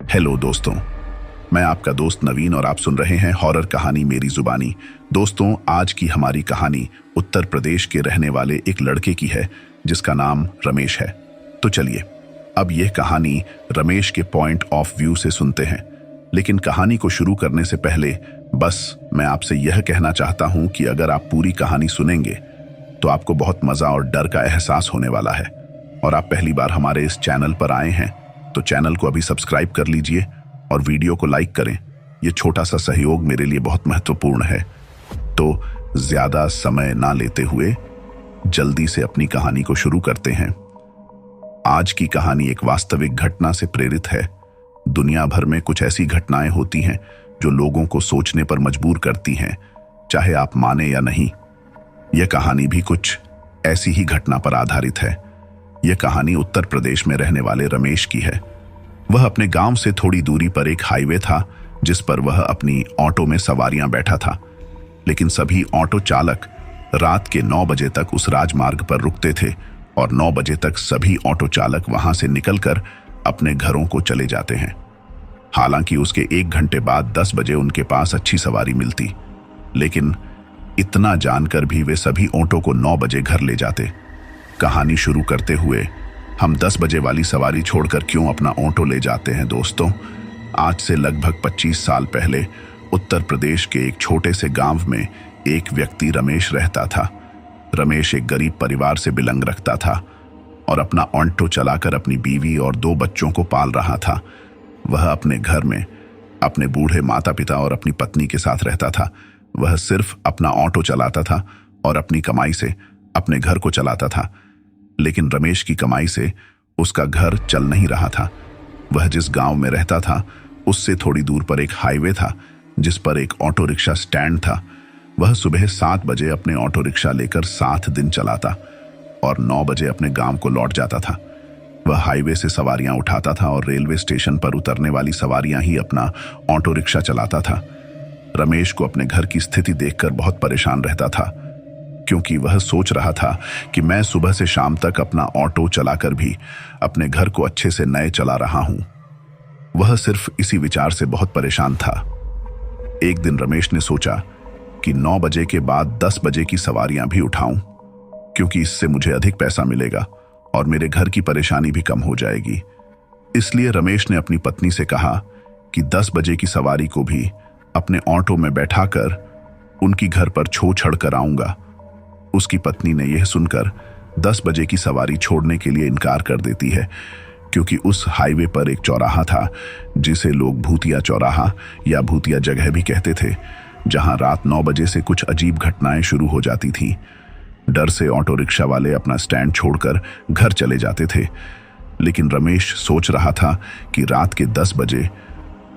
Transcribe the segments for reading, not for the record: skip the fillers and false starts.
Hello दोस्तों, मैं आपका दोस्त नवीन और आप सुन रहे हैं हॉरर कहानी मेरी जुबानी। दोस्तों, आज की हमारी कहानी उत्तर प्रदेश के रहने वाले एक लड़के की है जिसका नाम रमेश है। तो चलिए अब यह कहानी रमेश के पॉइंट ऑफ व्यू से सुनते हैं। लेकिन कहानी को शुरू करने से पहले बस मैं आपसे यह कहना चाहता हूं कि अगर आप पूरी कहानी सुनेंगे तो आपको बहुत मजा और डर का एहसास होने वाला है। और आप पहली बार हमारे इस चैनल पर आए हैं तो चैनल को अभी सब्सक्राइब कर लीजिए और वीडियो को लाइक करें। यह छोटा सा सहयोग मेरे लिए बहुत महत्वपूर्ण है। तो ज्यादा समय ना लेते हुए जल्दी से अपनी कहानी को शुरू करते हैं। आज की कहानी एक वास्तविक घटना से प्रेरित है। दुनिया भर में कुछ ऐसी घटनाएं होती हैं जो लोगों को सोचने पर मजबूर करती हैं, चाहे आप माने या नहीं। यह कहानी भी कुछ ऐसी ही घटना पर आधारित है। यह कहानी उत्तर प्रदेश में रहने वाले रमेश की है। वह अपने गांव से थोड़ी दूरी पर एक हाईवे था जिस पर वह अपनी ऑटो में सवारियां बैठा था। लेकिन सभी ऑटो चालक रात के 9 बजे तक उस राजमार्ग पर रुकते थे और 9 बजे तक सभी ऑटो चालक वहां से निकलकर अपने घरों को चले जाते हैं। हालांकि उसके 1 घंटे बाद 10 बजे उनके पास अच्छी सवारी मिलती, लेकिन इतना जानकर भी वे सभी ऑटो को 9 बजे घर ले जाते। कहानी शुरू करते हुए हम 10 बजे वाली सवारी छोड़कर क्यों अपना ऑटो ले जाते हैं दोस्तों। आज से लगभग 25 साल पहले उत्तर प्रदेश के एक छोटे से गांव में एक व्यक्ति रमेश रहता था। रमेश एक गरीब परिवार से बिलोंग रखता था और अपना ऑटो चलाकर अपनी बीवी और 2 बच्चों को पाल रहा था। वह अपने घर में अपने बूढ़े माता पिता और अपनी पत्नी के साथ रहता था। वह सिर्फ अपना ऑटो चलाता था और अपनी कमाई से अपने घर को चलाता था। लेकिन रमेश की कमाई से उसका घर चल नहीं रहा था। वह जिस गांव में रहता था उससे थोड़ी दूर पर एक हाईवे था जिस पर एक ऑटो रिक्शा स्टैंड था। वह सुबह 7 बजे अपने ऑटो रिक्शा लेकर 7 दिन चलाता और 9 बजे अपने गांव को लौट जाता था। वह हाईवे से सवारियां उठाता था और रेलवे स्टेशन पर उतरने वाली सवारियां ही अपना ऑटो रिक्शा चलाता था। रमेश को अपने घर की स्थिति देखकर बहुत परेशान रहता था, क्योंकि वह सोच रहा था कि मैं सुबह से शाम तक अपना ऑटो चलाकर भी अपने घर को अच्छे से नए चला रहा हूं। वह सिर्फ इसी विचार से बहुत परेशान था। एक दिन रमेश ने सोचा कि 9 बजे के बाद 10 बजे की सवारियां भी उठाऊं, क्योंकि इससे मुझे अधिक पैसा मिलेगा और मेरे घर की परेशानी भी कम हो जाएगी। इसलिए रमेश ने अपनी पत्नी से कहा कि 10 बजे की सवारी को भी अपने ऑटो में बैठाकर उनकी घर पर छोड़ कर आऊंगा। उसकी पत्नी ने यह सुनकर 10 बजे की सवारी छोड़ने के लिए इनकार कर देती है, क्योंकि उस हाईवे पर एक चौराहा था जिसे लोग भूतिया चौराहा या भूतिया जगह भी कहते थे, जहां रात 9 बजे से कुछ अजीब घटनाएं शुरू हो जाती थीं। डर से ऑटो रिक्शा वाले अपना स्टैंड छोड़कर घर चले जाते थे। लेकिन रमेश सोच रहा था कि रात के 10 बजे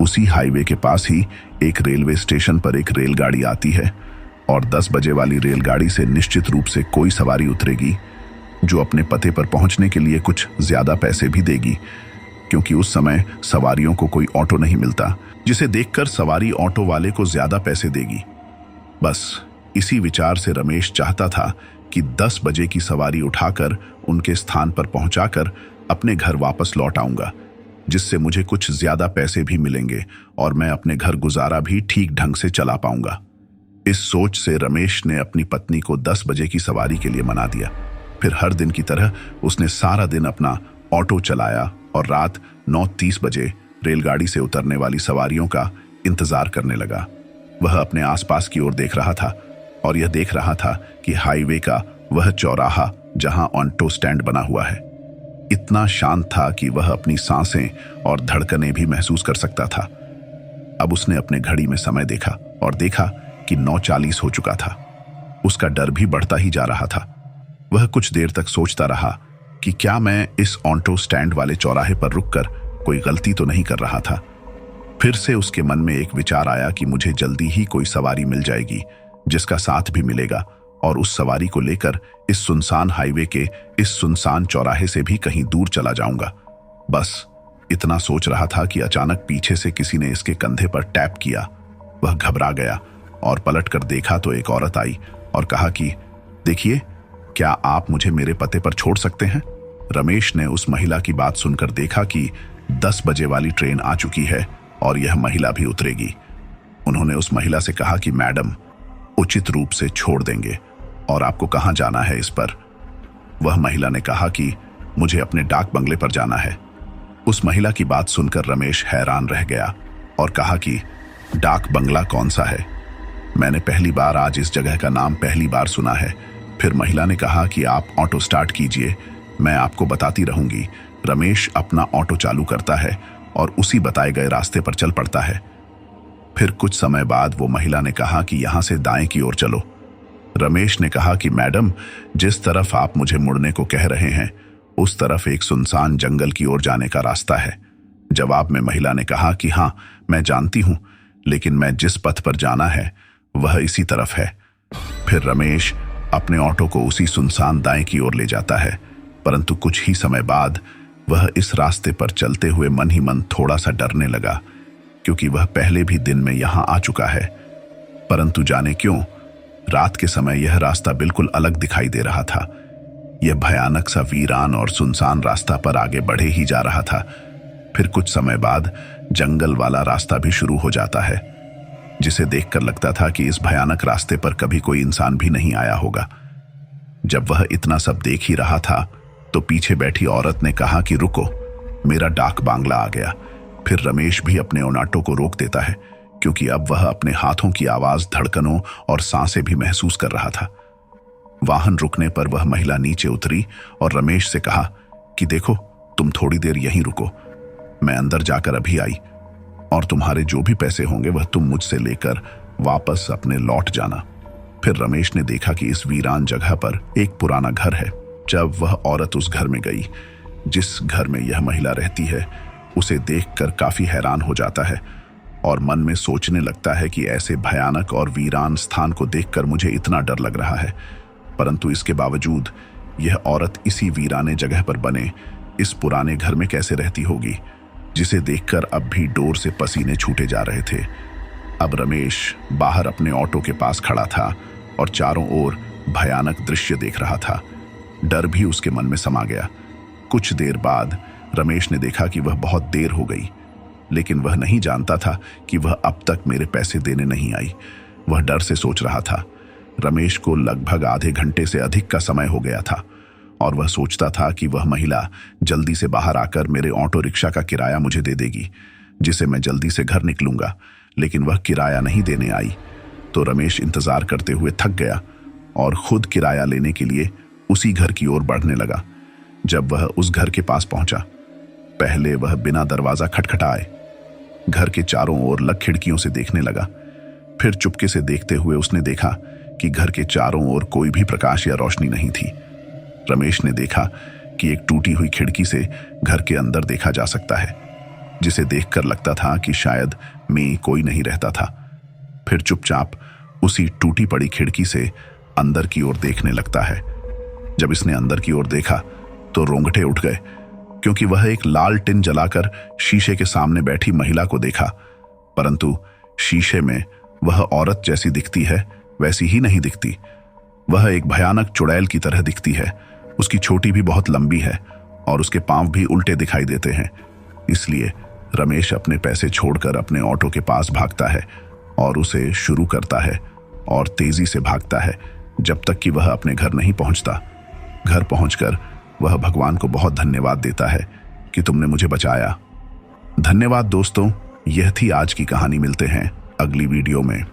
उसी हाईवे के पास ही एक रेलवे स्टेशन पर एक रेलगाड़ी आती है और 10 बजे वाली रेलगाड़ी से निश्चित रूप से कोई सवारी उतरेगी जो अपने पते पर पहुंचने के लिए कुछ ज्यादा पैसे भी देगी, क्योंकि उस समय सवारियों को कोई ऑटो नहीं मिलता जिसे देखकर सवारी ऑटो वाले को ज्यादा पैसे देगी। बस इसी विचार से रमेश चाहता था कि 10 बजे की सवारी उठाकर उनके स्थान पर पहुंचाकर अपने घर वापस लौट आऊंगा, जिससे मुझे कुछ ज्यादा पैसे भी मिलेंगे और मैं अपने घर गुजारा भी ठीक ढंग से चला पाऊंगा। इस सोच से रमेश ने अपनी पत्नी को 10 बजे की सवारी के लिए मना दिया। फिर हर दिन की तरह उसने सारा दिन अपना ऑटो चलाया और रात 9:30 बजे रेलगाड़ी से उतरने वाली सवारियों का इंतजार करने लगा। वह अपने आसपास की ओर देख रहा था और यह देख रहा था कि हाईवे का वह चौराहा जहां ऑटो स्टैंड बना हुआ है इतना शांत था कि वह अपनी सांसें और धड़कनें भी महसूस कर सकता था। अब उसने अपने घड़ी में समय देखा और देखा कि 9:40 हो चुका था। उसका डर भी बढ़ता ही जा रहा था। वह कुछ देर तक सोचता रहा कि क्या मैं इस ऑटो स्टैंड वाले चौराहे पर रुककर कोई गलती तो नहीं कर रहा था। फिर से उसके मन में एक विचार आया कि मुझे जल्दी ही कोई सवारी मिल जाएगी जिसका साथ भी मिलेगा और उस सवारी को लेकर इस सुनसान हाईवे के इस सुनसान चौराहे से भी कहीं दूर चला जाऊंगा। बस इतना सोच रहा था कि अचानक पीछे से किसी ने इसके कंधे पर टैप किया। वह घबरा गया और पलटकर देखा तो एक औरत आई और कहा कि देखिए, क्या आप मुझे मेरे पते पर छोड़ सकते हैं। रमेश ने उस महिला की बात सुनकर देखा कि 10 बजे वाली ट्रेन आ चुकी है और यह महिला भी उतरेगी। उन्होंने उस महिला से कहा कि मैडम, उचित रूप से छोड़ देंगे और आपको कहाँ जाना है इस पर। वह महिला ने कहा कि मुझे अपने डाक बंगले पर जाना है। उस महिला की बात सुनकर रमेश हैरान रह गया और कहा कि डाक बंगला कौन सा है? मैंने पहली बार आज इस जगह का नाम पहली बार सुना है। फिर महिला ने कहा कि आप ऑटो स्टार्ट कीजिए, मैं आपको बताती रहूंगी। रमेश अपना ऑटो चालू करता है और उसी बताए गए रास्ते पर चल पड़ता है। फिर कुछ समय बाद वो महिला ने कहा कि यहां से दाएं की ओर चलो। रमेश ने कहा कि मैडम, जिस तरफ आप मुझे मुड़ने को कह रहे हैं उस तरफ एक सुनसान जंगल की ओर जाने का रास्ता है। जवाब में महिला ने कहा कि हाँ, मैं जानती हूं, लेकिन मैं जिस पथ पर जाना है वह इसी तरफ है। फिर रमेश अपने ऑटो को उसी सुनसान दाएं की ओर ले जाता है, परंतु कुछ ही समय बाद वह इस रास्ते पर चलते हुए मन ही मन थोड़ा सा डरने लगा, क्योंकि वह पहले भी दिन में यहां आ चुका है। परंतु जाने क्यों रात के समय यह रास्ता बिल्कुल अलग दिखाई दे रहा था। यह भयानक सा वीरान और सुनसान रास्ता पर आगे बढ़े ही जा रहा था। फिर कुछ समय बाद जंगल वाला रास्ता भी शुरू हो जाता है, जिसे देखकर लगता था कि इस भयानक रास्ते पर कभी कोई इंसान भी नहीं आया होगा। जब वह इतना सब देख ही रहा था तो पीछे बैठी औरत ने कहा कि रुको, मेरा डाक बांग्ला आ गया। फिर रमेश भी अपने ऑटो को रोक देता है, क्योंकि अब वह अपने हाथों की आवाज, धड़कनों और सांसें भी महसूस कर रहा था। वाहन रुकने पर वह महिला नीचे उतरी और रमेश से कहा कि देखो, तुम थोड़ी देर यहीं रुको, मैं अंदर जाकर अभी आई, और तुम्हारे जो भी पैसे होंगे वह तुम मुझसे लेकर वापस अपने लौट जाना। फिर रमेश ने देखा कि इस वीरान जगह पर एक पुराना घर है। जब वह औरत उस घर में गई जिस घर में यह महिला रहती है, उसे देखकर काफी हैरान हो जाता है और मन में सोचने लगता है कि ऐसे भयानक और वीरान स्थान को देखकर मुझे इतना डर लग रहा है, परंतु इसके बावजूद यह औरत इसी वीराने जगह पर बने इस पुराने घर में कैसे रहती होगी, जिसे देखकर अब भी डोर से पसीने छूटे जा रहे थे। अब रमेश बाहर अपने ऑटो के पास खड़ा था और चारों ओर भयानक दृश्य देख रहा था। डर भी उसके मन में समा गया। कुछ देर बाद रमेश ने देखा कि वह बहुत देर हो गई, लेकिन वह नहीं जानता था कि वह अब तक मेरे पैसे देने नहीं आई। वह डर से सोच रहा था। रमेश को लगभग आधे घंटे से अधिक का समय हो गया था और वह सोचता था कि वह महिला जल्दी से बाहर आकर मेरे ऑटो रिक्शा का किराया मुझे दे देगी, जिसे मैं जल्दी से घर निकलूंगा। लेकिन वह किराया नहीं देने आई, तो रमेश इंतजार करते हुए थक गया और खुद किराया लेने के लिए उसी घर की ओर बढ़ने लगा। जब वह उस घर के पास पहुंचा, पहले वह बिना दरवाजा खटखटाए घर के चारों ओर लग खिड़कियों से देखने लगा। फिर चुपके से देखते हुए उसने देखा कि घर के चारों ओर कोई भी प्रकाश या रोशनी नहीं थी। रमेश ने देखा कि एक टूटी हुई खिड़की से घर के अंदर देखा जा सकता है, जिसे देखकर लगता था कि शायद में कोई नहीं रहता था। फिर चुपचाप उसी टूटी पड़ी खिड़की से अंदर की ओर देखने लगता है। जब इसने अंदर की ओर देखा तो रोंगटे उठ गए, क्योंकि वह एक लाल टिन जलाकर शीशे के सामने बैठी महिला को देखा, परंतु शीशे में वह औरत जैसी दिखती है वैसी ही नहीं दिखती। वह एक भयानक चुड़ैल की तरह दिखती है। उसकी चोटी भी बहुत लंबी है और उसके पांव भी उल्टे दिखाई देते हैं। इसलिए रमेश अपने पैसे छोड़कर अपने ऑटो के पास भागता है और उसे शुरू करता है और तेजी से भागता है जब तक कि वह अपने घर नहीं पहुंचता। घर पहुंचकर वह भगवान को बहुत धन्यवाद देता है कि तुमने मुझे बचाया। धन्यवाद दोस्तों, यह थी आज की कहानी। मिलते हैं अगली वीडियो में।